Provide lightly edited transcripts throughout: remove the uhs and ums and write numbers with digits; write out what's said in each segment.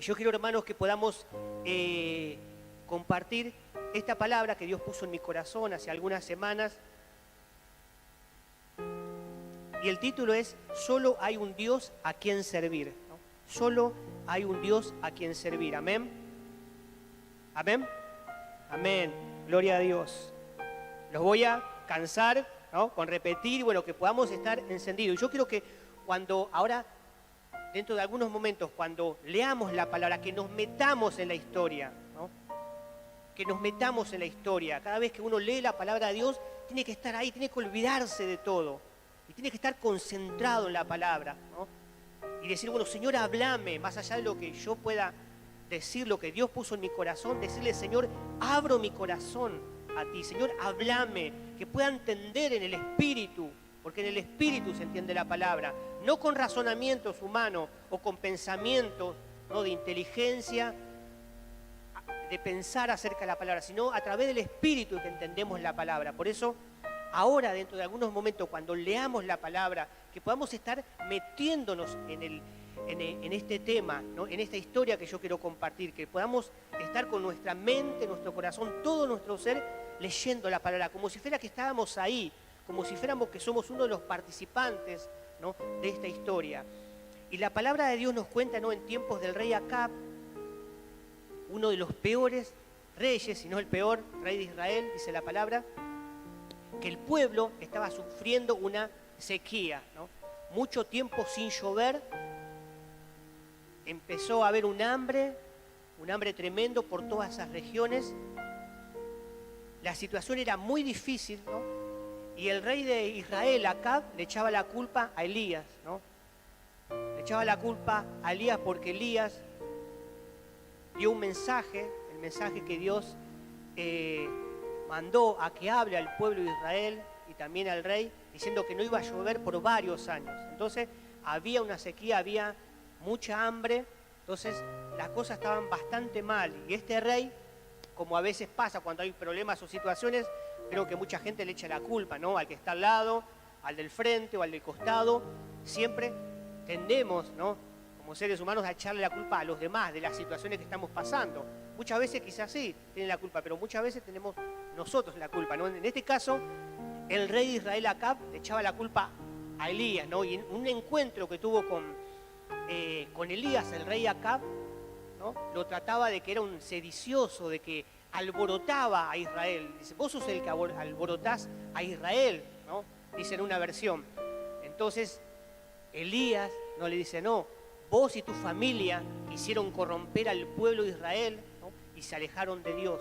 yo quiero, hermanos, que podamos compartir esta palabra que Dios puso en mi corazón hace algunas semanas. Y el título es Solo hay un Dios a quien servir, ¿no? Solo hay un Dios a quien servir. Amén. Amén. Amén. Gloria a Dios. Los voy a cansar, ¿no?, con repetir, bueno, que podamos estar encendidos. Yo quiero que ahora, dentro de algunos momentos, cuando leamos la palabra, que nos metamos en la historia, ¿no? Que nos metamos en la historia. Cada vez que uno lee la palabra de Dios, tiene que estar ahí, tiene que olvidarse de todo. Y tiene que estar concentrado en la palabra, ¿no? Y decir, bueno, Señor, háblame, más allá de lo que yo pueda decir, lo que Dios puso en mi corazón, decirle, Señor, abro mi corazón a ti. Señor, háblame, que pueda entender en el Espíritu, porque en el Espíritu se entiende la palabra, no con razonamientos humanos o con pensamientos, ¿no?, de inteligencia, de pensar acerca de la palabra, sino a través del Espíritu que entendemos la palabra. Por eso, ahora, dentro de algunos momentos, cuando leamos la palabra, que podamos estar metiéndonos en este tema, ¿no?, en esta historia que yo quiero compartir, que podamos estar con nuestra mente, nuestro corazón, todo nuestro ser, leyendo la palabra, como si fuera que estábamos ahí, como si fuéramos que somos uno de los participantes, ¿no?, de esta historia. Y la palabra de Dios nos cuenta, ¿no?, en tiempos del rey Acab, uno de los peores reyes, si no el peor rey de Israel, dice la palabra, que el pueblo estaba sufriendo una sequía, ¿no? Mucho tiempo sin llover, empezó a haber un hambre tremendo por todas esas regiones. La situación era muy difícil, ¿no? Y el rey de Israel, Acab, le echaba la culpa a Elías, ¿no? Le echaba la culpa a Elías porque Elías dio un mensaje, el mensaje que Dios mandó a que hable al pueblo de Israel y también al rey, diciendo que no iba a llover por varios años. Entonces había una sequía, había mucha hambre, entonces las cosas estaban bastante mal. Y este rey, como a veces pasa cuando hay problemas o situaciones, creo que mucha gente le echa la culpa, ¿no?, al que está al lado, al del frente o al del costado. Siempre tendemos, ¿no?, como seres humanos, a echarle la culpa a los demás de las situaciones que estamos pasando. Muchas veces quizás sí tienen la culpa, pero muchas veces tenemos nosotros la culpa, ¿no? En este caso, el rey de Israel, Acab, le echaba la culpa a Elías, ¿no? Y en un encuentro que tuvo con Elías, el rey Acab, ¿no?, lo trataba de que era un sedicioso, de que alborotaba a Israel. Dice, vos sos el que alborotás a Israel, ¿no?, dice en una versión. Entonces, Elías no le dice, no, vos y tu familia quisieron corromper al pueblo de Israel, ¿no?, y se alejaron de Dios.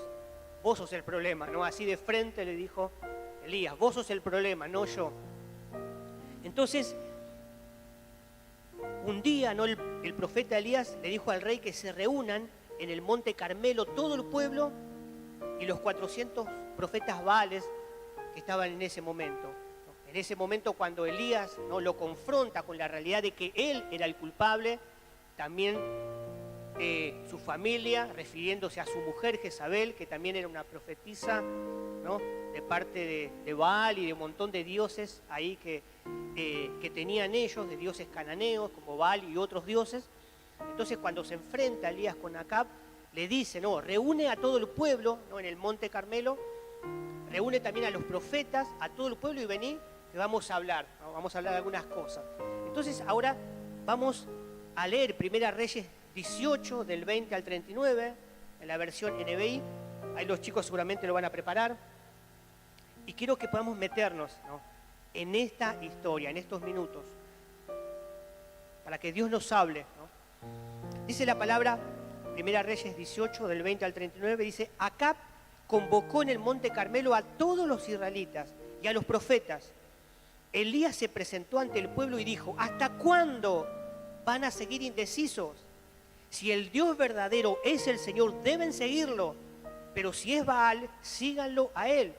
Vos sos el problema, ¿no? Así de frente le dijo Elías, vos sos el problema, no yo. Entonces, un día, ¿no?, el profeta Elías le dijo al rey que se reúnan en el monte Carmelo todo el pueblo y los 400 profetas Baales que estaban en ese momento. En ese momento, cuando Elías, ¿no?, lo confronta con la realidad de que él era el culpable, también su familia, refiriéndose a su mujer Jezabel, que también era una profetisa, ¿no?, de parte de Baal y de un montón de dioses ahí que tenían ellos, de dioses cananeos como Baal y otros dioses. Entonces, cuando se enfrenta Elías con Acab, le dice, no, reúne a todo el pueblo, ¿no?, en el monte Carmelo, reúne también a los profetas, a todo el pueblo, y vení que vamos a hablar, ¿no?, vamos a hablar de algunas cosas. Entonces, ahora vamos a leer Primera Reyes 18, del 20 al 39, en la versión NBI. Ahí los chicos seguramente lo van a preparar. Y quiero que podamos meternos, ¿no?, en esta historia, en estos minutos, para que Dios nos hable, ¿no? Dice la palabra, Primera Reyes 18, del 20 al 39, dice, Acab convocó en el monte Carmelo a todos los israelitas y a los profetas. Elías se presentó ante el pueblo y dijo, ¿hasta cuándo van a seguir indecisos? Si el Dios verdadero es el Señor, deben seguirlo, pero si es Baal, síganlo a él.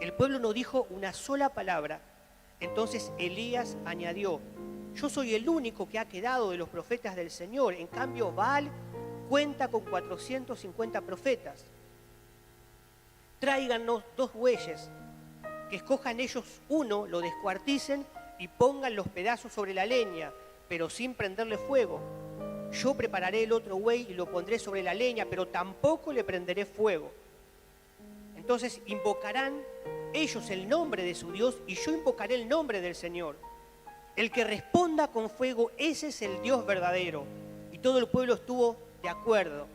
El pueblo no dijo una sola palabra. Entonces Elías añadió, yo soy el único que ha quedado de los profetas del Señor. En cambio, Baal cuenta con 450 profetas. Tráiganos 2 bueyes, que escojan ellos uno, lo descuarticen y pongan los pedazos sobre la leña, pero sin prenderle fuego. Yo prepararé el otro buey y lo pondré sobre la leña, pero tampoco le prenderé fuego. Entonces invocarán ellos el nombre de su Dios y yo invocaré el nombre del Señor. El que responda con fuego, ese es el Dios verdadero. Y todo el pueblo estuvo de acuerdo.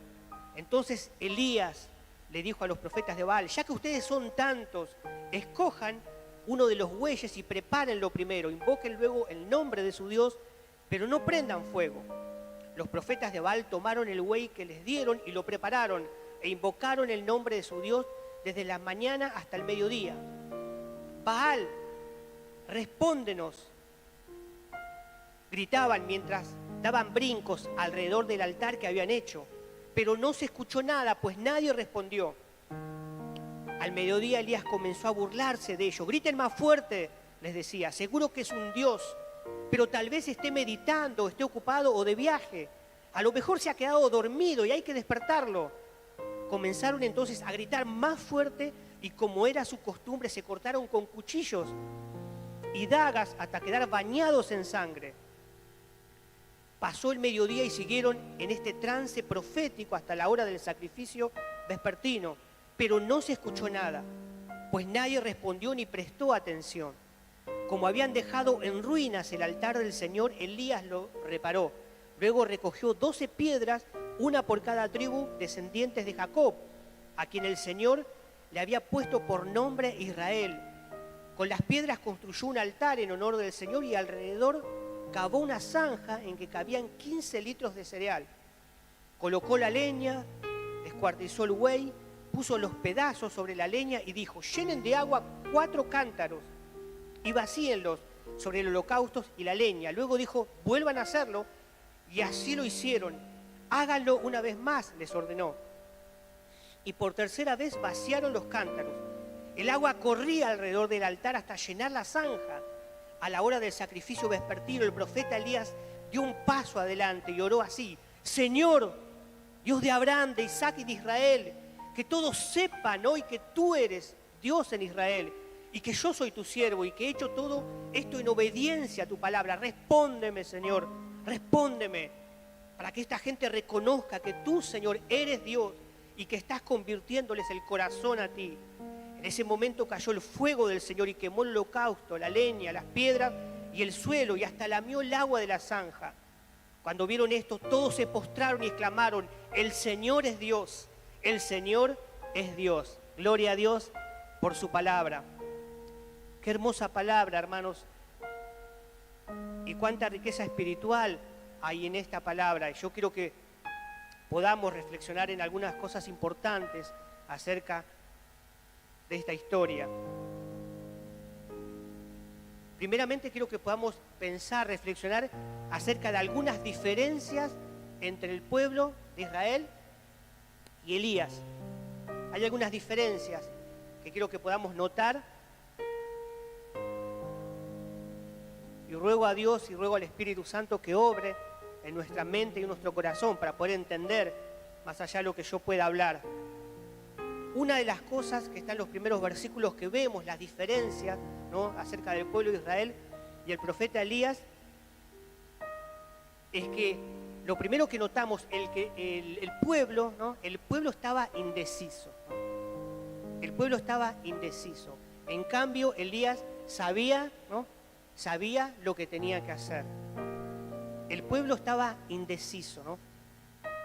Entonces Elías le dijo a los profetas de Baal: ya que ustedes son tantos, escojan uno de los bueyes y prepárenlo primero, invoquen luego el nombre de su Dios, pero no prendan fuego. Los profetas de Baal tomaron el buey que les dieron y lo prepararon e invocaron el nombre de su Dios desde la mañana hasta el mediodía. Baal, respóndenos, gritaban mientras daban brincos alrededor del altar que habían hecho, pero no se escuchó nada, pues nadie respondió. Al mediodía Elías comenzó a burlarse de ellos. Griten más fuerte, les decía, seguro que es un Dios, pero tal vez esté meditando, esté ocupado o de viaje. A lo mejor se ha quedado dormido y hay que despertarlo. Comenzaron entonces a gritar más fuerte y, como era su costumbre, se cortaron con cuchillos y dagas hasta quedar bañados en sangre. Pasó el mediodía y siguieron en este trance profético hasta la hora del sacrificio vespertino, pero no se escuchó nada, pues nadie respondió ni prestó atención. Como habían dejado en ruinas el altar del Señor, Elías lo reparó. Luego recogió 12 piedras, una por cada tribu descendientes de Jacob, a quien el Señor le había puesto por nombre Israel. Con las piedras construyó un altar en honor del Señor y alrededor cavó una zanja en que cabían 15 litros de cereal. Colocó la leña, descuartizó el buey, puso los pedazos sobre la leña y dijo: llenen de agua 4 cántaros y vacíenlos sobre el holocausto y la leña. Luego dijo: vuelvan a hacerlo, y así lo hicieron. Háganlo una vez más, les ordenó. Y por tercera vez vaciaron los cántaros. El agua corría alrededor del altar hasta llenar la zanja. A la hora del sacrificio vespertino, el profeta Elías dio un paso adelante y oró así: Señor, Dios de Abraham, de Isaac y de Israel, que todos sepan hoy que tú eres Dios en Israel y que yo soy tu siervo y que he hecho todo esto en obediencia a tu palabra. Respóndeme, Señor, respóndeme, para que esta gente reconozca que tú, Señor, eres Dios y que estás convirtiéndoles el corazón a ti. En ese momento cayó el fuego del Señor y quemó el holocausto, la leña, las piedras y el suelo, y hasta lamió el agua de la zanja. Cuando vieron esto, todos se postraron y exclamaron: el Señor es Dios, el Señor es Dios. Gloria a Dios por su palabra. Qué hermosa palabra, hermanos. Y cuánta riqueza espiritual hay en esta palabra. Y yo quiero que podamos reflexionar en algunas cosas importantes acerca de esta historia. Primeramente quiero que podamos pensar, reflexionar acerca de algunas diferencias entre el pueblo de Israel y Elías. Hay algunas diferencias que quiero que podamos notar, y ruego a Dios y ruego al Espíritu Santo que obre en nuestra mente y en nuestro corazón para poder entender más allá de lo que yo pueda hablar. Una de las cosas que está en los primeros versículos que vemos, las diferencias, ¿no?, acerca del pueblo de Israel y el profeta Elías, es que lo primero que notamos es que el pueblo, ¿no?, el pueblo estaba indeciso, ¿no? El pueblo estaba indeciso. En cambio, Elías sabía, ¿no?, sabía lo que tenía que hacer. El pueblo estaba indeciso, ¿no?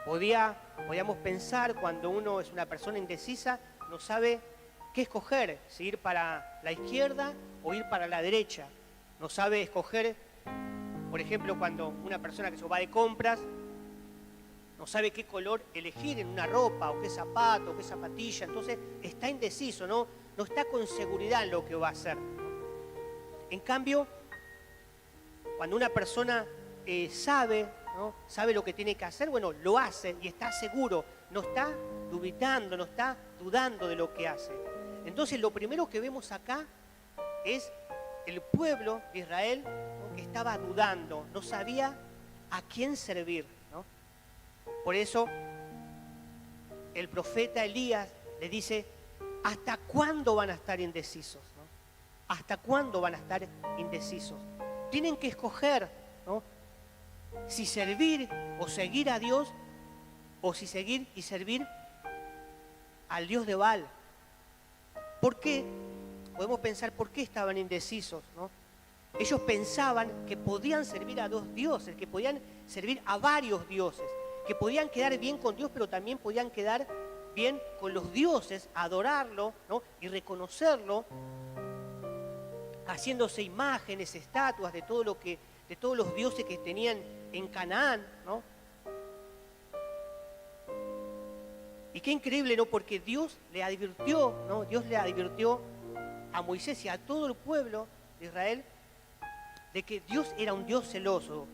Podíamos pensar, cuando uno es una persona indecisa, no sabe qué escoger, si ir para la izquierda o ir para la derecha. No sabe escoger, por ejemplo, cuando una persona que se va de compras, no sabe qué color elegir en una ropa, o qué zapato, o qué zapatilla. Entonces está indeciso, ¿no? No está con seguridad en lo que va a hacer. En cambio, cuando una persona sabe, ¿no?, sabe lo que tiene que hacer, bueno, lo hace y está seguro, no está dubitando, no está dudando de lo que hace. Entonces lo primero que vemos acá es el pueblo de Israel, ¿no?, que estaba dudando, no sabía a quién servir, ¿no? Por eso el profeta Elías le dice: ¿hasta cuándo van a estar indecisos, ¿no? ¿Hasta cuándo van a estar indecisos? Tienen que escoger, ¿no? si servir o seguir a Dios, o si seguir y servir al Dios de Baal. ¿Por qué? Podemos pensar por qué estaban indecisos, ¿no? Ellos pensaban que podían servir a dos dioses, que podían servir a varios dioses, que podían quedar bien con Dios, pero también podían quedar bien con los dioses, adorarlo, ¿no? Y reconocerlo, haciéndose imágenes, estatuas de todos los dioses que tenían en Canaán, ¿no? Y qué increíble, ¿no? Porque Dios le advirtió, ¿no? Dios le advirtió a Moisés y a todo el pueblo de Israel de que Dios era un Dios celoso.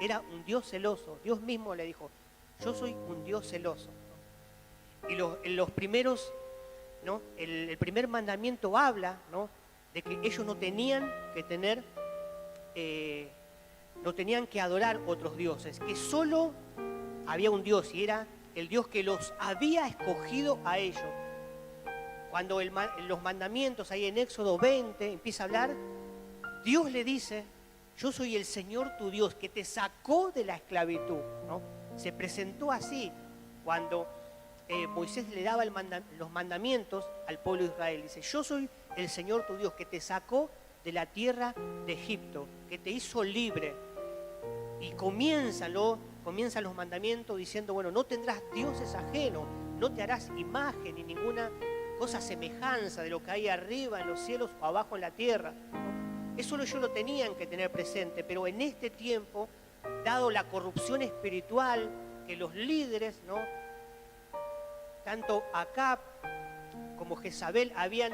Era un Dios celoso. Dios mismo le dijo, yo soy un Dios celoso. Y los primeros, ¿no? El primer mandamiento habla, ¿no? De que ellos no tenían que tener, no tenían que adorar otros dioses, que solo había un Dios y era el Dios que los había escogido a ellos. Cuando los mandamientos ahí en Éxodo 20 empieza a hablar, Dios le dice, yo soy el Señor tu Dios que te sacó de la esclavitud, ¿no? Se presentó así cuando Moisés le daba los mandamientos al pueblo de Israel. Dice, yo soy el Señor tu Dios que te sacó de la tierra de Egipto, que te hizo libre. Y comienzan los mandamientos diciendo, bueno, no tendrás dioses ajenos, no te harás imagen ni ninguna cosa semejanza de lo que hay arriba en los cielos o abajo en la tierra, ¿no? Eso ellos lo tenían que tener presente, pero en este tiempo, dado la corrupción espiritual que los líderes, ¿no? Tanto Acab como Jezabel habían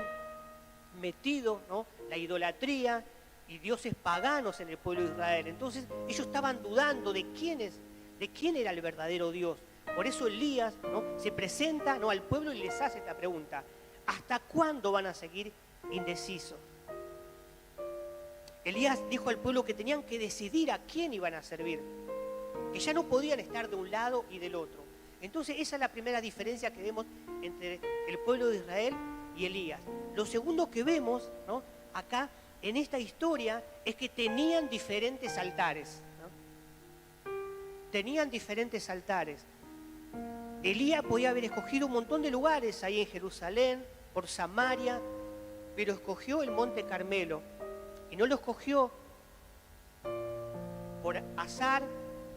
metido, ¿no? La idolatría y dioses paganos en el pueblo de Israel. Entonces ellos estaban dudando de quién era el verdadero Dios. Por eso Elías, ¿no? Se presenta, ¿no? Al pueblo y les hace esta pregunta: ¿hasta cuándo van a seguir indecisos? Elías dijo al pueblo que tenían que decidir a quién iban a servir, que ya no podían estar de un lado y del otro. Entonces esa es la primera diferencia que vemos entre el pueblo de Israel y Elías. Lo segundo que vemos, ¿no? Acá en esta historia es que tenían diferentes altares, ¿no? Tenían diferentes altares. Elías podía haber escogido un montón de lugares ahí en Jerusalén, por Samaria, pero escogió el Monte Carmelo. Y no lo escogió por azar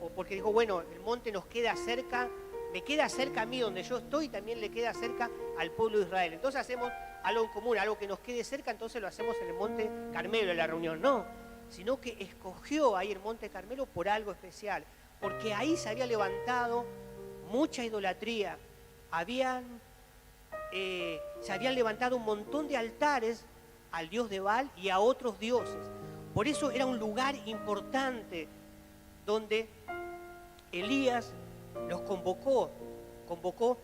o porque dijo, bueno, el monte nos queda cerca, me queda cerca a mí donde yo estoy, también le queda cerca al pueblo de Israel. Entonces hacemos algo en común, algo que nos quede cerca, entonces lo hacemos en el Monte Carmelo, en la reunión. No, sino que escogió ahí el Monte Carmelo por algo especial, porque ahí se había levantado mucha idolatría, se habían levantado un montón de altares al dios de Baal y a otros dioses. Por eso era un lugar importante donde Elías los convocó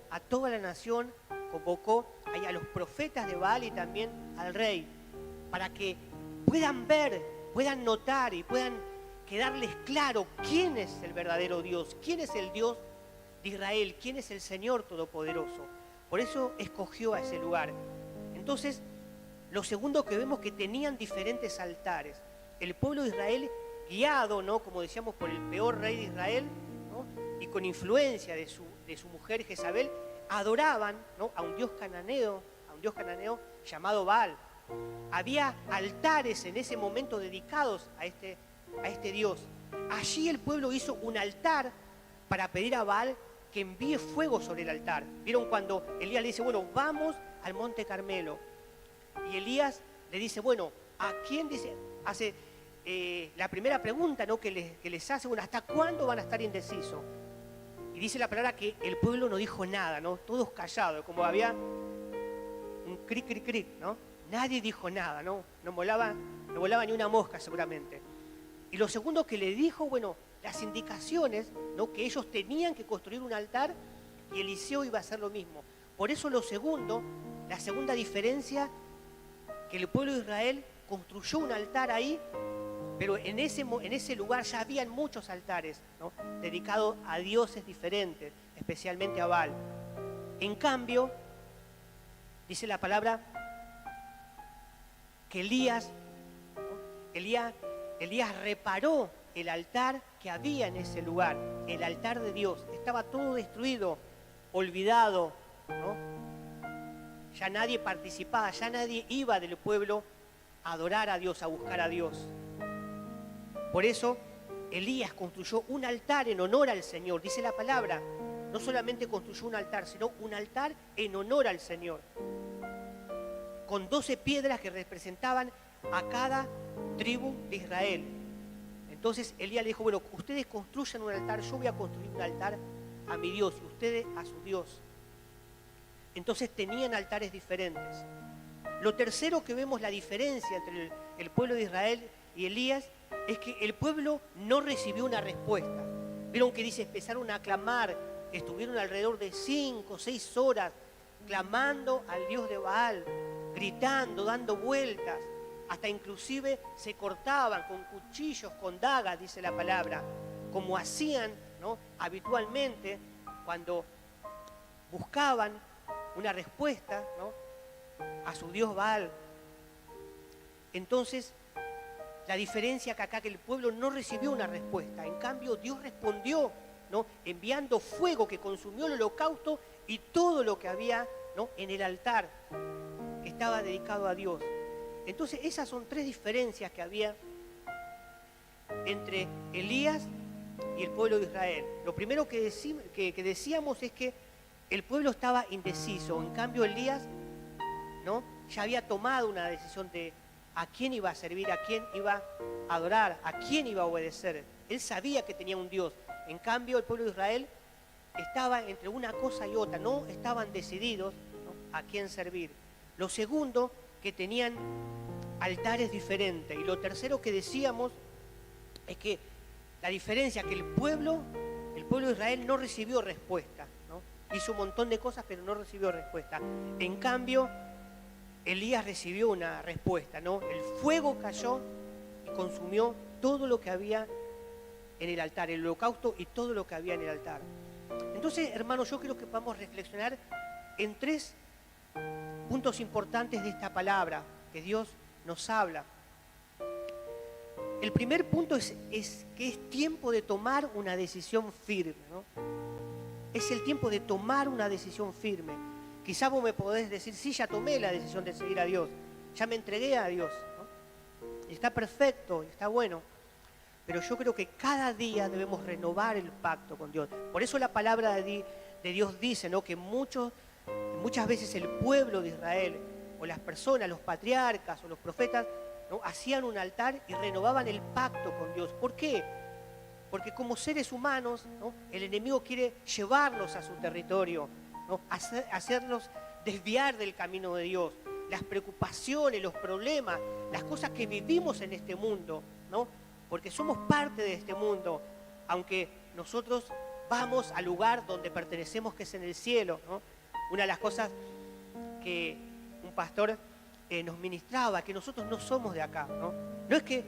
a toda la nación, convocó ahí a los profetas de Baal y también al rey, para que puedan ver, puedan notar y puedan quedarles claro quién es el verdadero Dios, quién es el Dios de Israel, quién es el Señor Todopoderoso. Por eso escogió a ese lugar. Entonces, lo segundo que vemos es que tenían diferentes altares. El pueblo de Israel, guiado, ¿no? Como decíamos, por el peor rey de Israel, ¿no? Y con influencia de su mujer Jezabel, adoraban, ¿no? a un dios cananeo llamado Baal. Había altares en ese momento dedicados a este dios. Allí el pueblo hizo un altar para pedir a Baal que envíe fuego sobre el altar. ¿Vieron cuando Elías le dice, bueno, vamos al Monte Carmelo? Y Elías le dice, bueno, ¿a quién hace la primera pregunta, ¿no? que les hace? Bueno, ¿hasta cuándo van a estar indecisos? Y dice la palabra que el pueblo no dijo nada, ¿no? Todos callados, como había un cric, cric, cric, ¿no? Nadie dijo nada, ¿no? No volaba ni una mosca seguramente. Y lo segundo que le dijo, bueno, las indicaciones, ¿no? Que ellos tenían que construir un altar y Eliseo iba a hacer lo mismo. Por eso la segunda diferencia, que el pueblo de Israel construyó un altar ahí, pero en ese lugar ya habían muchos altares, ¿no? Dedicados a dioses diferentes, especialmente a Baal. En cambio, dice la palabra que Elías reparó el altar que había en ese lugar, el altar de Dios. Estaba todo destruido, olvidado, ¿no? Ya nadie participaba, ya nadie iba del pueblo a adorar a Dios, a buscar a Dios. Por eso Elías construyó un altar en honor al Señor, dice la palabra. No solamente construyó un altar, sino un altar en honor al Señor, con 12 piedras que representaban a cada tribu de Israel. Entonces Elías le dijo, bueno, ustedes construyan un altar, yo voy a construir un altar a mi Dios y ustedes a su Dios. Entonces tenían altares diferentes. Lo tercero que vemos la diferencia entre el pueblo de Israel y Elías es que el pueblo no recibió una respuesta. Vieron que dice, empezaron a clamar, estuvieron alrededor de 5 o 6 horas clamando al Dios de Baal, gritando, dando vueltas, hasta inclusive se cortaban con cuchillos, con dagas, dice la palabra, como hacían, ¿no?, habitualmente cuando buscaban una respuesta, ¿no?, a su Dios Baal. Entonces, la diferencia que acá que el pueblo no recibió una respuesta, en cambio Dios respondió, ¿no?, enviando fuego que consumió el holocausto y todo lo que había, ¿no?, en el altar que estaba dedicado a Dios. Entonces esas son 3 diferencias que había entre Elías y el pueblo de Israel. Lo primero que decíamos es que el pueblo estaba indeciso, en cambio Elías, ¿no?, ya había tomado una decisión de a quién iba a servir, a quién iba a adorar, a quién iba a obedecer. Él sabía que tenía un Dios. En cambio, el pueblo de Israel estaba entre una cosa y otra, no estaban decididos, ¿no?, a quién servir. Lo segundo, que tenían altares diferentes. Y lo tercero que decíamos es que la diferencia que el pueblo de Israel no recibió respuesta, ¿no? Hizo un montón de cosas, pero no recibió respuesta. En cambio, Elías recibió una respuesta, ¿no? El fuego cayó y consumió todo lo que había en el altar, el holocausto y todo lo que había en el altar. Entonces, hermanos, yo creo que vamos a reflexionar en 3 puntos importantes de esta palabra que Dios nos habla. El primer punto es que es tiempo de tomar una decisión firme, ¿no? Es el tiempo de tomar una decisión firme. Quizá vos me podés decir, sí, ya tomé la decisión de seguir a Dios, ya me entregué a Dios, ¿no? Y está perfecto, está bueno. Pero yo creo que cada día debemos renovar el pacto con Dios. Por eso la palabra de Dios dice, ¿no?, que muchas veces el pueblo de Israel, o las personas, los patriarcas o los profetas, ¿no?, hacían un altar y renovaban el pacto con Dios. ¿Por qué? Porque como seres humanos, ¿no?, el enemigo quiere llevarlos a su territorio, ¿no?, hacerlos desviar del camino de Dios. Las preocupaciones, los problemas, las cosas que vivimos en este mundo, ¿no?, porque somos parte de este mundo, aunque nosotros vamos al lugar donde pertenecemos, que es en el cielo, ¿no? Una de las cosas que un pastor nos ministraba, que nosotros no somos de acá, ¿no? No es que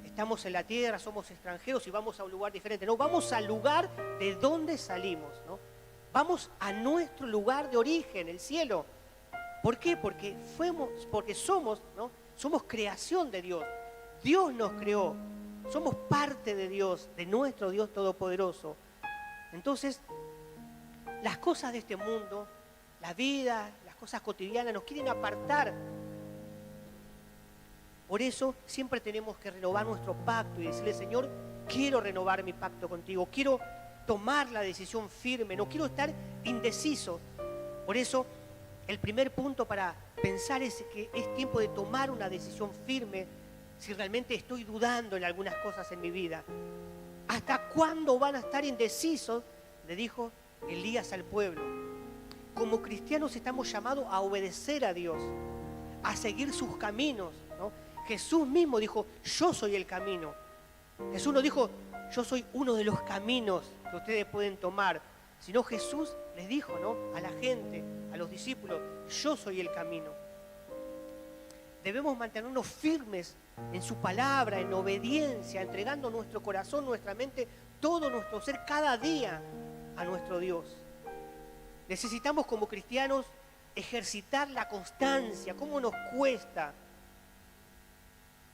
estamos en la tierra, somos extranjeros y vamos a un lugar diferente, no, vamos al lugar de donde salimos, ¿no? Vamos a nuestro lugar de origen, el cielo. ¿Por qué? Porque somos, ¿no?, somos creación de Dios. Dios nos creó. Somos parte de Dios, de nuestro Dios Todopoderoso. Entonces, las cosas de este mundo, la vida, las cosas cotidianas nos quieren apartar. Por eso siempre tenemos que renovar nuestro pacto y decirle, Señor, quiero renovar mi pacto contigo, quiero tomar la decisión firme, no quiero estar indeciso. Por eso, el primer punto para pensar es que es tiempo de tomar una decisión firme si realmente estoy dudando en algunas cosas en mi vida. ¿Hasta cuándo van a estar indecisos?, le dijo Elías al pueblo. Como cristianos estamos llamados a obedecer a Dios, a seguir sus caminos, ¿no? Jesús mismo dijo, yo soy el camino. Jesús no dijo, yo soy uno de los caminos que ustedes pueden tomar, sino Jesús les dijo, ¿no?, a la gente, a los discípulos, yo soy el camino. Debemos mantenernos firmes en su palabra, en obediencia, entregando nuestro corazón, nuestra mente, todo nuestro ser cada día a nuestro Dios. Necesitamos como cristianos ejercitar la constancia. ¿Cómo nos cuesta?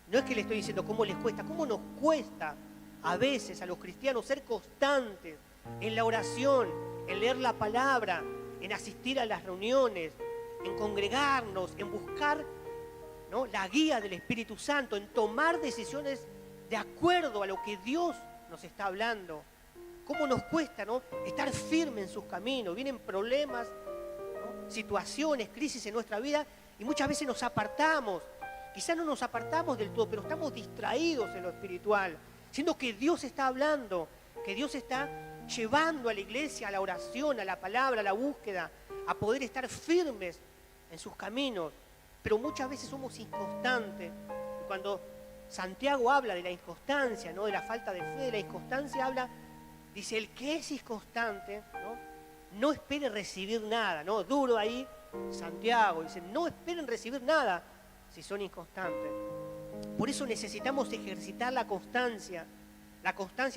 No es que le estoy diciendo cómo les cuesta, cómo nos cuesta a veces a los cristianos ser constantes en la oración, en leer la palabra, en asistir a las reuniones, en congregarnos, en buscar, ¿no?, la guía del Espíritu Santo, en tomar decisiones de acuerdo a lo que Dios nos está hablando. ¿Cómo nos cuesta, ¿no?, estar firme en sus caminos? Vienen problemas, ¿no?, situaciones, crisis en nuestra vida y muchas veces nos apartamos. Quizás no nos apartamos del todo, pero estamos distraídos en lo espiritual, siendo que Dios está hablando, que Dios está llevando a la iglesia a la oración, a la palabra, a la búsqueda, a poder estar firmes en sus caminos. Pero muchas veces somos inconstantes. Y cuando Santiago habla de la inconstancia, ¿no?, de la falta de fe, de la inconstancia, dice, el que es inconstante, no espere recibir nada, ¿no? Duro ahí Santiago, dice, no esperen recibir nada si son inconstantes. Por eso necesitamos ejercitar la constancia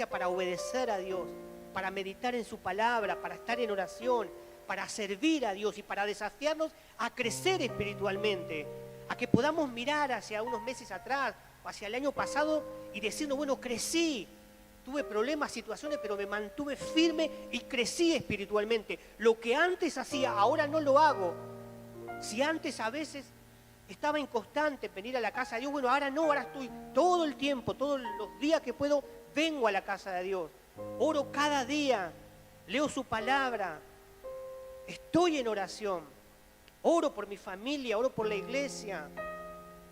para obedecer a Dios, para meditar en su palabra, para estar en oración, para servir a Dios y para desafiarnos a crecer espiritualmente, a que podamos mirar hacia unos meses atrás, o hacia el año pasado y decirnos, bueno, crecí, tuve problemas, situaciones, pero me mantuve firme y crecí espiritualmente. Lo que antes hacía, ahora no lo hago. Si antes a veces estaba inconstante en venir a la casa de Dios, bueno, ahora no, ahora estoy todo el tiempo, todos los días que puedo, vengo a la casa de Dios. Oro cada día, leo su palabra, estoy en oración, oro por mi familia, oro por la iglesia,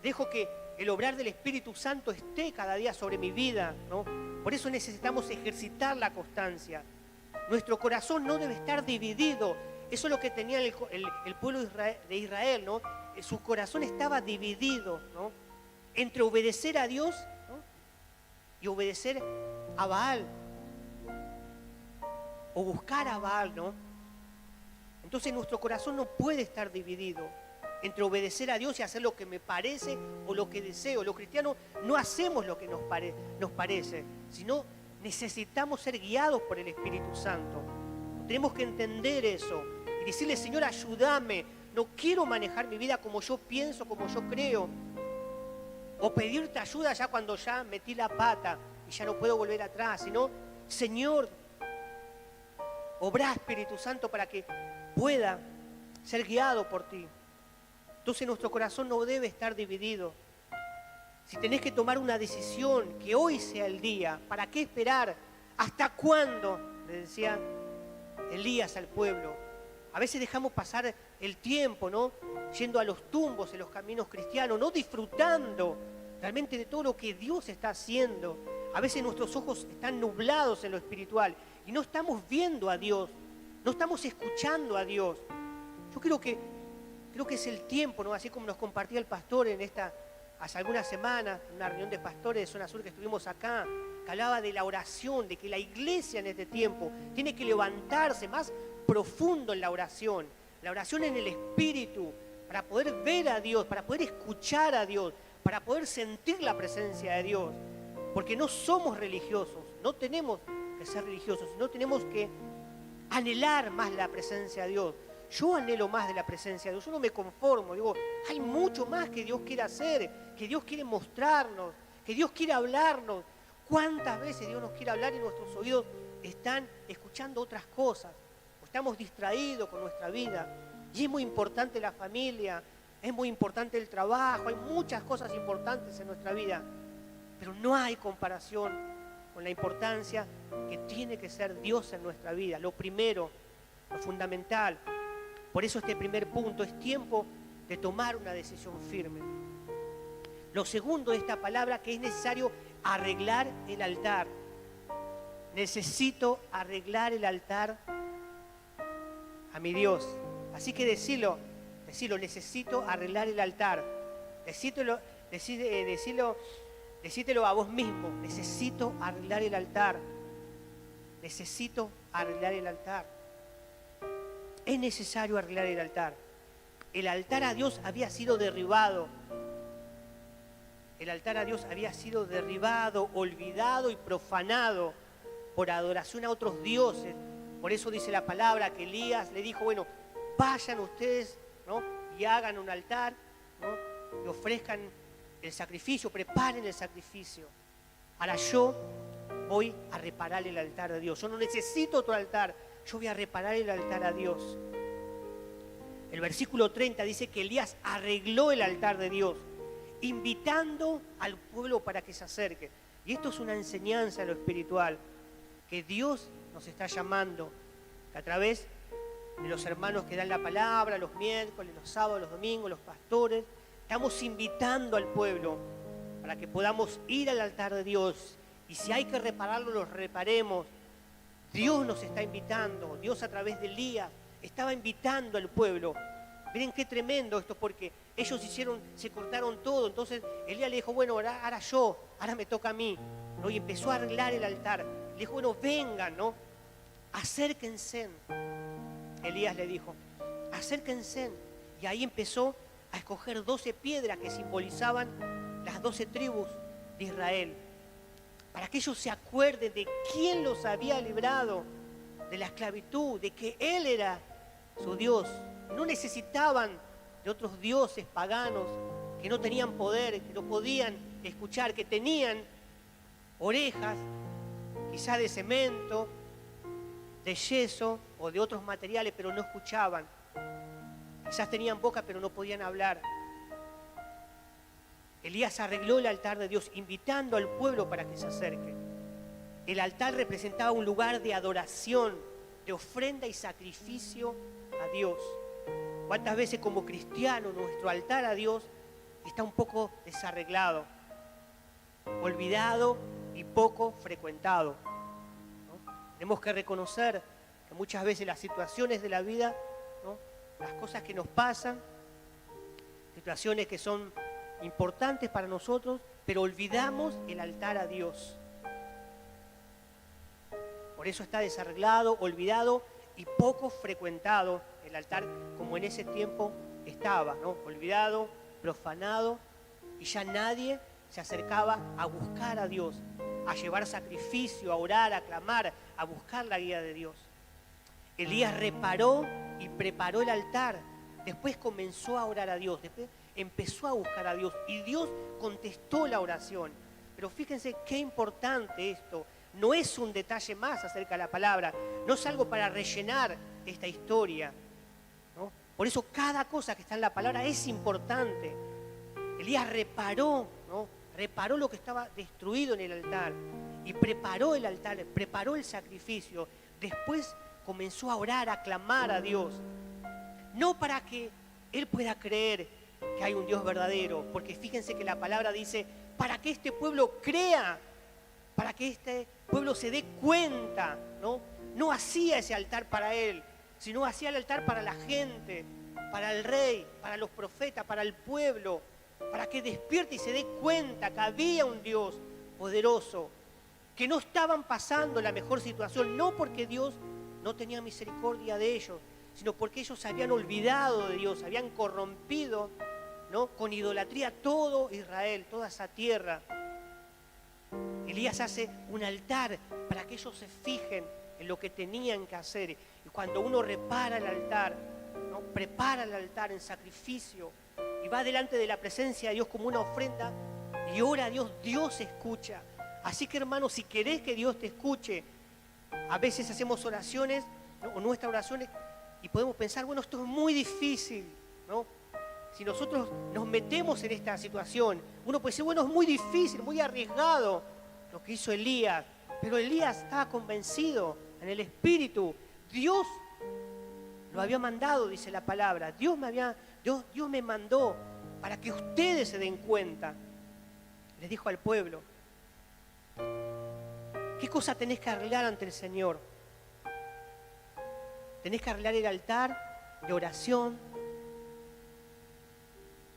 dejo que el obrar del Espíritu Santo esté cada día sobre mi vida, ¿no? Por eso necesitamos ejercitar la constancia. Nuestro corazón no debe estar dividido. Eso es lo que tenía el pueblo de Israel, ¿no? Su corazón estaba dividido, ¿no?, entre obedecer a Dios, ¿no?, y obedecer a Baal, o buscar a Baal, ¿no? Entonces nuestro corazón no puede estar dividido entre obedecer a Dios y hacer lo que me parece o lo que deseo. Los cristianos no hacemos lo que nos parece, sino necesitamos ser guiados por el Espíritu Santo. Tenemos que entender eso y decirle, Señor, ayúdame, no quiero manejar mi vida como yo pienso, como yo creo, o pedirte ayuda ya cuando ya metí la pata y ya no puedo volver atrás, sino, Señor, obrá, Espíritu Santo, para que pueda ser guiado por ti. Entonces nuestro corazón no debe estar dividido. Si tenés que tomar una decisión, que hoy sea el día. ¿Para qué esperar? ¿Hasta cuándo?, le decía Elías al pueblo. A veces dejamos pasar el tiempo, ¿no?, yendo a los tumbos en los caminos cristianos, no disfrutando realmente de todo lo que Dios está haciendo. A veces nuestros ojos están nublados en lo espiritual y no estamos viendo a Dios, no estamos escuchando a Dios. Yo creo que es el tiempo, ¿no?, así como nos compartía el pastor hace algunas semanas, en una reunión de pastores de Zona Sur que estuvimos acá, que hablaba de la oración, de que la iglesia en este tiempo tiene que levantarse más profundo en la oración en el Espíritu, para poder ver a Dios, para poder escuchar a Dios, para poder sentir la presencia de Dios. Porque no somos religiosos, no tenemos que ser religiosos, sino tenemos que anhelar más la presencia de Dios. Yo anhelo más de la presencia de Dios, yo no me conformo, digo, hay mucho más que Dios quiere hacer, que Dios quiere mostrarnos, que Dios quiere hablarnos. ¿Cuántas veces Dios nos quiere hablar y nuestros oídos están escuchando otras cosas? O estamos distraídos con nuestra vida. Y es muy importante la familia, es muy importante el trabajo, hay muchas cosas importantes en nuestra vida, pero no hay comparación con la importancia que tiene que ser Dios en nuestra vida. Lo primero, lo fundamental. Por eso este primer punto, es tiempo de tomar una decisión firme. Lo segundo de esta palabra, que es necesario arreglar el altar. Necesito arreglar el altar a mi Dios. Así que decilo, necesito arreglar el altar. Decítelo a vos mismo, necesito arreglar el altar. Necesito arreglar el altar. Es necesario arreglar el altar. El altar a Dios había sido derribado. El altar a Dios había sido derribado, olvidado y profanado por adoración a otros dioses. Por eso dice la palabra que Elías le dijo, bueno, vayan ustedes, ¿no?, y hagan un altar, ¿no?, y ofrezcan el sacrificio, preparen el sacrificio. Ahora yo voy a reparar el altar de Dios. Yo no necesito otro altar, yo voy a reparar el altar a Dios. El versículo 30 dice que Elías arregló el altar de Dios, invitando al pueblo para que se acerque. Y esto es una enseñanza en lo espiritual, que Dios nos está llamando, que a través de los hermanos que dan la palabra, los miércoles, los sábados, los domingos, los pastores, estamos invitando al pueblo para que podamos ir al altar de Dios. Y si hay que repararlo, lo reparemos. Dios nos está invitando, Dios a través de Elías estaba invitando al pueblo. Miren qué tremendo esto, porque ellos se cortaron todo. Entonces Elías le dijo, bueno, ahora me toca a mí, ¿no? Y empezó a arreglar el altar. Le dijo, bueno, vengan, ¿no? Acérquense. Elías le dijo, acérquense. Y ahí empezó a escoger 12 piedras que simbolizaban las 12 tribus de Israel, para que ellos se acuerden de quién los había librado de la esclavitud, de que Él era su Dios. No necesitaban de otros dioses paganos que no tenían poder, que no podían escuchar, que tenían orejas, quizá de cemento, de yeso o de otros materiales, pero no escuchaban. Quizás tenían boca, pero no podían hablar. Elías arregló el altar de Dios, invitando al pueblo para que se acerque. El altar representaba un lugar de adoración, de ofrenda y sacrificio a Dios. ¿Cuántas veces como cristianos nuestro altar a Dios está un poco desarreglado, olvidado y poco frecuentado, ¿no? Tenemos que reconocer que muchas veces las situaciones de la vida, ¿no? Las cosas que nos pasan, situaciones que son importantes para nosotros, pero olvidamos el altar a Dios. Por eso está desarreglado, olvidado y poco frecuentado el altar, como en ese tiempo estaba, ¿no? Olvidado, profanado, y ya nadie se acercaba a buscar a Dios, a llevar sacrificio, a orar, a clamar, a buscar la guía de Dios. Elías reparó y preparó el altar, después comenzó a orar a Dios, después empezó a buscar a Dios y Dios contestó la oración. Pero fíjense qué importante esto. No es un detalle más acerca de la palabra, no es algo para rellenar esta historia, ¿no? Por eso cada cosa que está en la palabra es importante. Elías reparó, ¿no? Reparó lo que estaba destruido en el altar y preparó el altar, preparó el sacrificio. Después comenzó a orar, a clamar a Dios. No para que él pueda creer que hay un Dios verdadero, porque fíjense que la palabra dice, para que este pueblo crea, para que este pueblo se dé cuenta, ¿no? No hacía ese altar para él, sino hacía el altar para la gente, para el rey, para los profetas, para el pueblo, para que despierte y se dé cuenta que había un Dios poderoso, que no estaban pasando la mejor situación, no porque Dios no tenía misericordia de ellos, sino porque ellos se habían olvidado de Dios, habían corrompido, ¿no? Con idolatría todo Israel, toda esa tierra. Elías hace un altar para que ellos se fijen en lo que tenían que hacer. Y cuando uno repara el altar, ¿no? Prepara el altar en sacrificio y va delante de la presencia de Dios como una ofrenda y ora a Dios, Dios escucha. Así que hermanos, si querés que Dios te escuche, a veces hacemos oraciones, ¿no? O nuestras oraciones, y podemos pensar, bueno, esto es muy difícil, ¿no? Si nosotros nos metemos en esta situación, uno puede decir, bueno, es muy difícil, muy arriesgado lo que hizo Elías. Pero Elías estaba convencido en el espíritu. Dios lo había mandado, dice la palabra. Dios me mandó para que ustedes se den cuenta. Les dijo al pueblo, ¿qué cosa tenés que arreglar ante el Señor? Tenés que arreglar el altar de oración,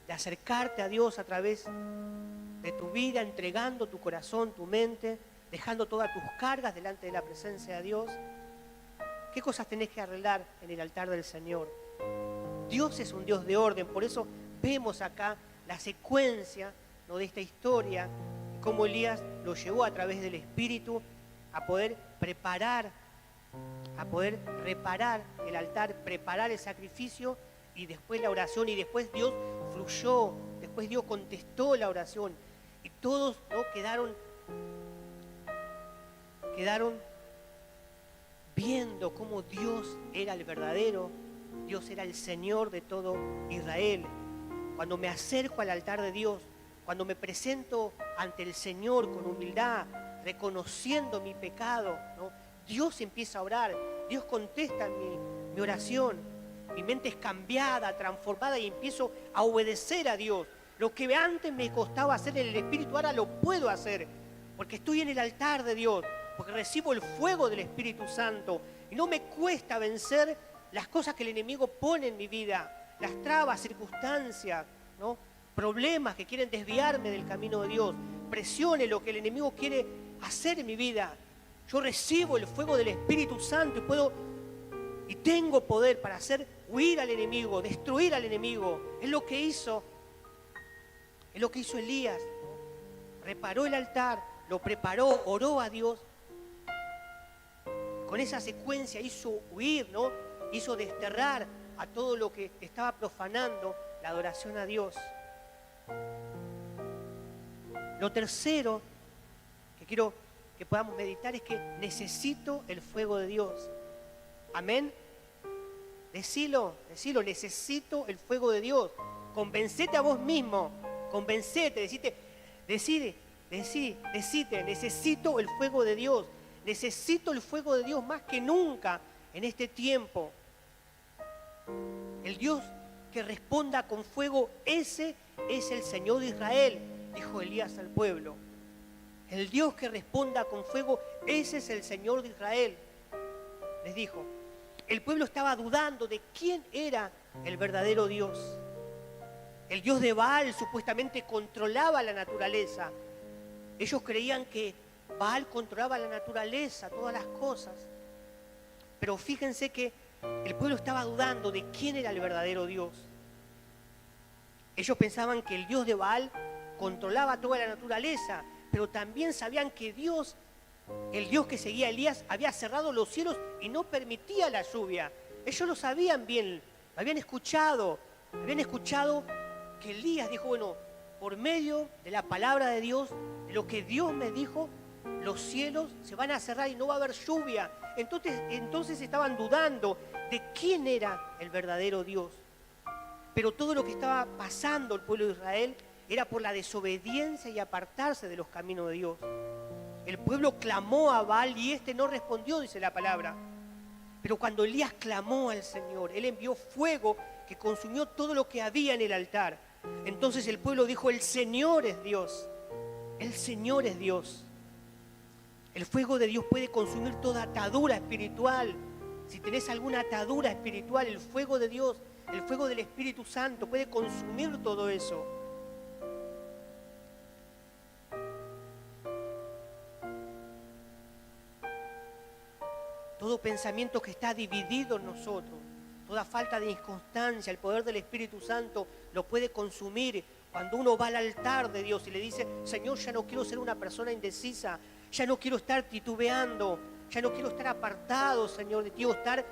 de acercarte a Dios a través de tu vida, entregando tu corazón, tu mente, dejando todas tus cargas delante de la presencia de Dios. ¿Qué cosas tenés que arreglar en el altar del Señor? Dios es un Dios de orden, por eso vemos acá la secuencia, ¿no? De esta historia, cómo Elías lo llevó a través del Espíritu a poder preparar, a poder reparar el altar, preparar el sacrificio y después la oración, y después Dios fluyó, después Dios contestó la oración y todos, ¿no? quedaron quedaron viendo cómo Dios era el verdadero, Dios era el Señor de todo Israel. Cuando me acerco al altar de Dios, cuando me presento ante el Señor con humildad, reconociendo mi pecado, ¿no? Dios empieza a orar, Dios contesta mi oración, mi mente es cambiada, transformada y empiezo a obedecer a Dios. Lo que antes me costaba hacer en el Espíritu, ahora lo puedo hacer, porque estoy en el altar de Dios, porque recibo el fuego del Espíritu Santo y no me cuesta vencer las cosas que el enemigo pone en mi vida, las trabas, circunstancias, ¿no? Problemas que quieren desviarme del camino de Dios, presiones, lo que el enemigo quiere hacer en mi vida. Yo recibo el fuego del Espíritu Santo y tengo poder para hacer huir al enemigo, destruir al enemigo. Es lo que hizo Elías, ¿no? Reparó el altar, lo preparó, oró a Dios. Con esa secuencia hizo huir, ¿no? Hizo desterrar a todo lo que estaba profanando la adoración a Dios. Lo tercero que quiero que podamos meditar es que necesito el fuego de Dios. Amén. Decilo, necesito el fuego de Dios. Convencete a vos mismo, convencete, decite, necesito el fuego de Dios. Necesito el fuego de Dios más que nunca en este tiempo. El Dios que responda con fuego, ese es el Señor de Israel, dijo Elías al pueblo. El Dios que responda con fuego, ese es el Señor de Israel, les dijo. El pueblo estaba dudando de quién era el verdadero Dios. El Dios de Baal supuestamente controlaba la naturaleza. Ellos creían que Baal controlaba la naturaleza, todas las cosas. Pero fíjense que el pueblo estaba dudando de quién era el verdadero Dios. Ellos pensaban que el Dios de Baal controlaba toda la naturaleza, pero también sabían que Dios, el Dios que seguía a Elías, había cerrado los cielos y no permitía la lluvia. Ellos lo sabían bien, lo habían escuchado que Elías dijo, bueno, por medio de la palabra de Dios, de lo que Dios me dijo, los cielos se van a cerrar y no va a haber lluvia. Entonces estaban dudando de quién era el verdadero Dios. Pero todo lo que estaba pasando el pueblo de Israel era por la desobediencia y apartarse de los caminos de Dios. El pueblo clamó a Baal y este no respondió, dice la palabra. Pero cuando Elías clamó al Señor, él envió fuego que consumió todo lo que había en el altar. Entonces el pueblo dijo, el Señor es Dios. El Señor es Dios. El fuego de Dios puede consumir toda atadura espiritual. Si tenés alguna atadura espiritual, el fuego de Dios, el fuego del Espíritu Santo puede consumir todo eso. Todo pensamiento que está dividido en nosotros, toda falta de inconstancia, el poder del Espíritu Santo lo puede consumir. Cuando uno va al altar de Dios y le dice, Señor, ya no quiero ser una persona indecisa, ya no quiero estar titubeando, ya no quiero estar apartado, Señor, de ti, o estar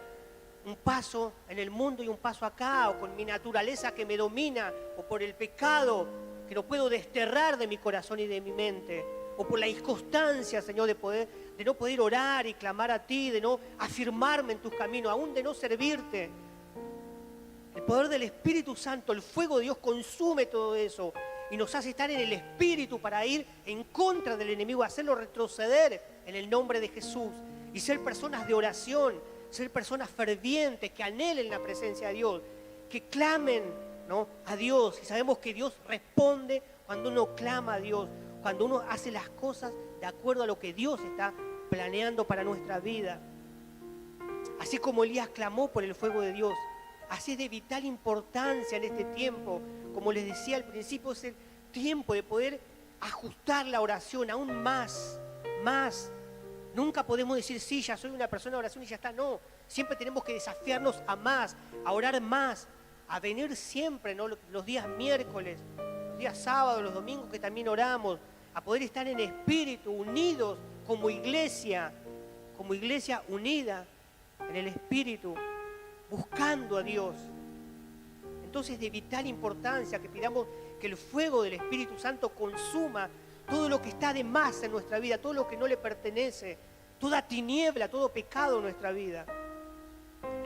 un paso en el mundo y un paso acá, o con mi naturaleza que me domina, o por el pecado que no puedo desterrar de mi corazón y de mi mente, o por la inconstancia, Señor, de no poder orar y clamar a ti, de no afirmarme en tus caminos, aún de no servirte. El poder del Espíritu Santo, el fuego de Dios consume todo eso y nos hace estar en el Espíritu para ir en contra del enemigo, hacerlo retroceder en el nombre de Jesús y ser personas de oración, ser personas fervientes que anhelen la presencia de Dios, que clamen, ¿no?, a Dios. Y sabemos que Dios responde cuando uno clama a Dios, cuando uno hace las cosas de acuerdo a lo que Dios está planeando para nuestra vida. Así como Elías clamó por el fuego de Dios, así es de vital importancia en este tiempo. Como les decía al principio, es el tiempo de poder ajustar la oración aún más. Nunca podemos decir, sí, ya soy una persona de oración y ya está. No, siempre tenemos que desafiarnos a más, a orar más, a venir siempre, ¿no?, los días miércoles, los días sábados, los domingos que también oramos, a poder estar en espíritu, unidos como iglesia unida en el espíritu, buscando a Dios. Entonces, de vital importancia que pidamos que el fuego del Espíritu Santo consuma todo lo que está de más en nuestra vida, todo lo que no le pertenece, toda tiniebla, todo pecado en nuestra vida.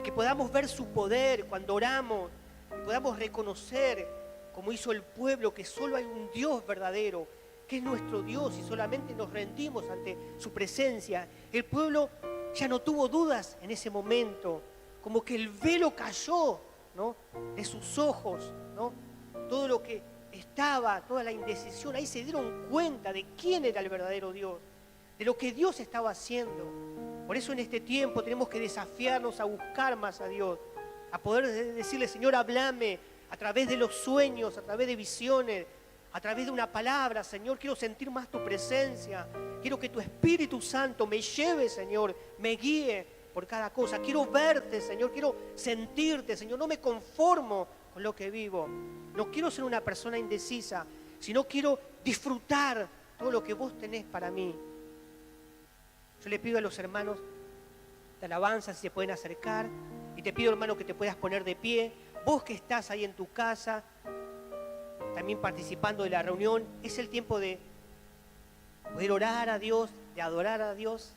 Que podamos ver su poder cuando oramos, que podamos reconocer, como hizo el pueblo, que solo hay un Dios verdadero, que es nuestro Dios, y solamente nos rendimos ante su presencia. El pueblo ya no tuvo dudas en ese momento, como que el velo cayó, ¿no?, de sus ojos, ¿no? Todo lo que estaba, toda la indecisión, ahí se dieron cuenta de quién era el verdadero Dios, de lo que Dios estaba haciendo. Por eso en este tiempo tenemos que desafiarnos a buscar más a Dios, a poder decirle: Señor, háblame a través de los sueños, a través de visiones, a través de una palabra. Señor, quiero sentir más tu presencia, quiero que tu Espíritu Santo me lleve, Señor, me guíe por cada cosa. Quiero verte, Señor, quiero sentirte, Señor, no me conformo con lo que vivo. No quiero ser una persona indecisa, sino quiero disfrutar todo lo que vos tenés para mí. Yo le pido a los hermanos de alabanza si se pueden acercar, y te pido, hermano, que te puedas poner de pie. Vos que estás ahí en tu casa, también participando de la reunión, es el tiempo de poder orar a Dios, de adorar a Dios,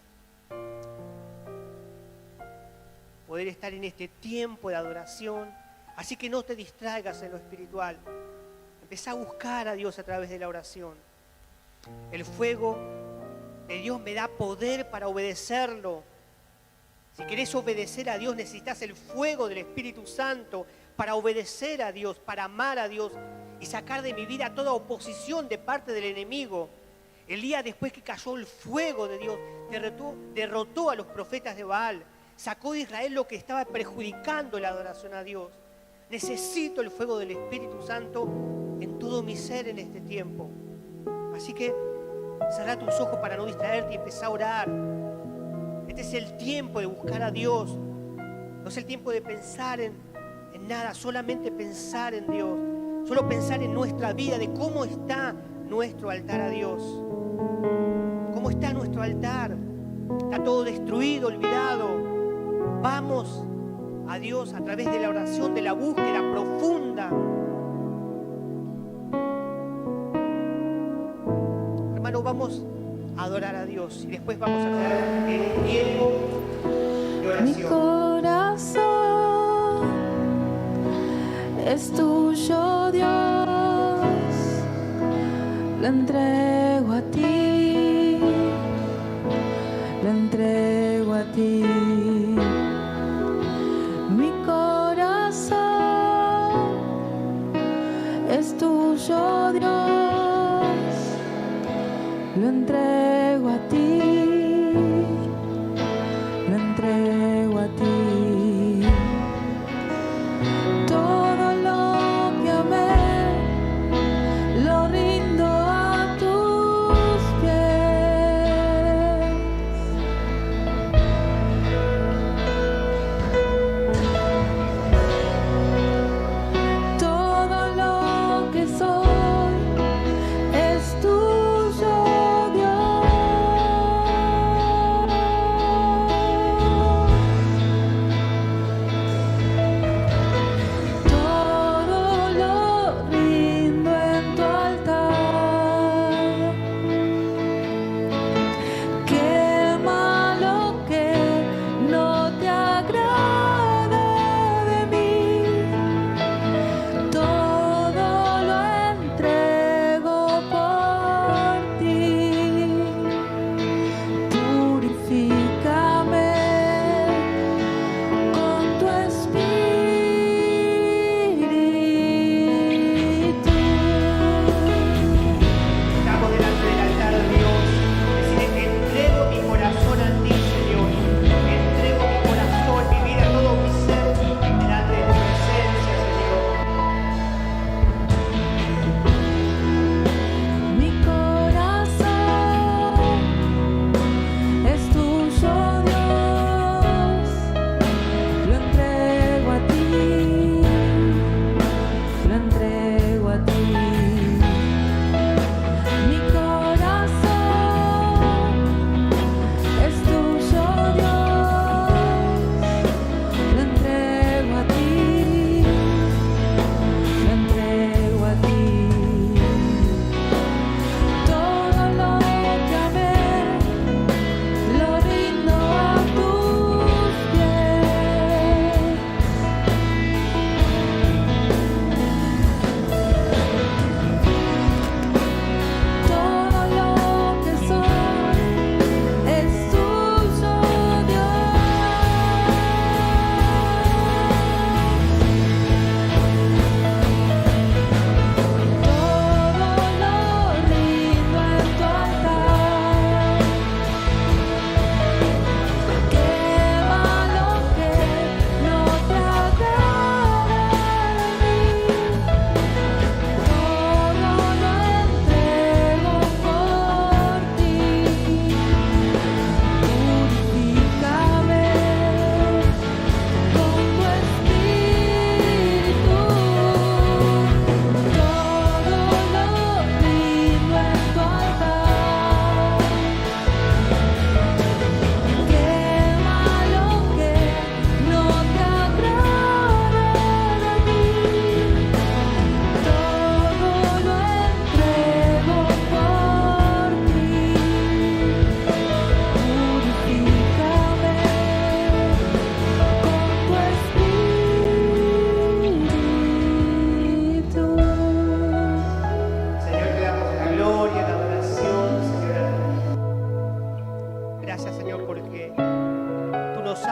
poder estar en este tiempo de adoración. Así que no te distraigas en lo espiritual. Empezá a buscar a Dios a través de la oración. El fuego de Dios me da poder para obedecerlo. Si querés obedecer a Dios, necesitas el fuego del Espíritu Santo para obedecer a Dios, para amar a Dios y sacar de mi vida toda oposición de parte del enemigo. El día después que cayó el fuego de Dios, derrotó a los profetas de Baal, sacó de Israel lo que estaba perjudicando la adoración a Dios. Necesito el fuego del Espíritu Santo en todo mi ser en este tiempo. Así que cerrá tus ojos para no distraerte y empezá a orar. Este es el tiempo de buscar a Dios. No es el tiempo de pensar en nada, solamente pensar en Dios. Solo pensar en nuestra vida, de cómo está nuestro altar a Dios. ¿Cómo está nuestro altar? Está todo destruido, olvidado. Vamos a Dios a través de la oración, de la búsqueda profunda. Hermano, vamos a adorar a Dios y después vamos a tener el tiempo de oración. Mi corazón es tuyo, Dios, lo entrego a ti, lo entrego a ti. Mi corazón es tuyo, Dios, lo entrego a ti, lo entrego a ti. Todo lo que amé lo rindo a tus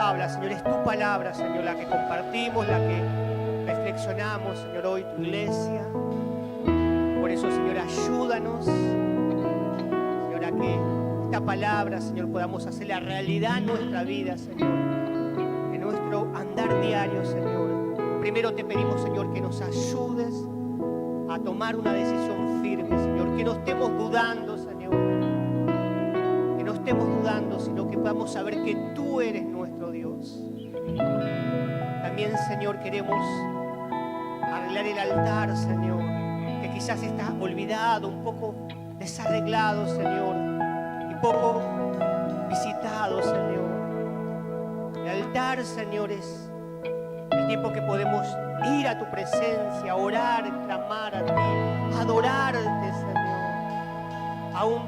habla, Señor, es tu palabra, Señor, la que compartimos, la que reflexionamos, Señor, hoy tu iglesia. Por eso, Señor, ayúdanos, Señor, a que esta palabra, Señor, podamos hacerla realidad en nuestra vida, Señor, en nuestro andar diario, Señor. Primero te pedimos, Señor, que nos ayudes a tomar una decisión firme, Señor, que no estemos dudando, Señor, que no estemos dudando, sino que podamos saber que tú eres nuestro Dios. También, Señor, queremos arreglar el altar, Señor, que quizás está olvidado, un poco desarreglado, Señor, y poco visitado, Señor. El altar, Señor, es el tiempo que podemos ir a tu presencia, orar, clamar a ti, adorarte, Señor, aún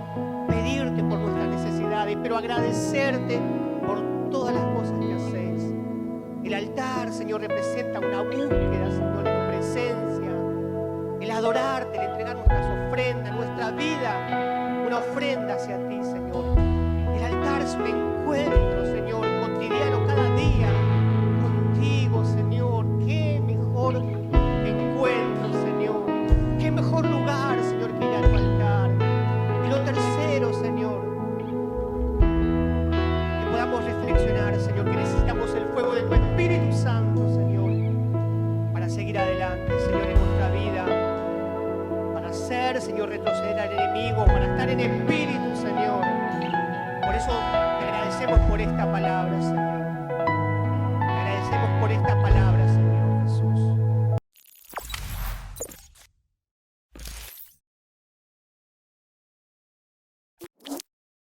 pedirte por nuestras necesidades, pero agradecerte por todas las cosas que haces. El altar, Señor, representa una búsqueda, Señor, de tu presencia, el adorarte, el entregar nuestras ofrendas, nuestra vida, una ofrenda hacia ti, Señor. El altar es un encuentro, Señor, cotidiano cada día contigo, Señor. Qué mejor encuentro, Señor. Qué mejor lugar, Señor, que ir a tu altar. Y lo tercero, Señor, que podamos reflexionar, Señor, que necesitamos el fuego de tu Espíritu Santo, Señor, para seguir adelante, Señor, en nuestra vida, para hacer, Señor, retroceder al enemigo, para estar en espíritu, Señor. Por eso te agradecemos por esta palabra.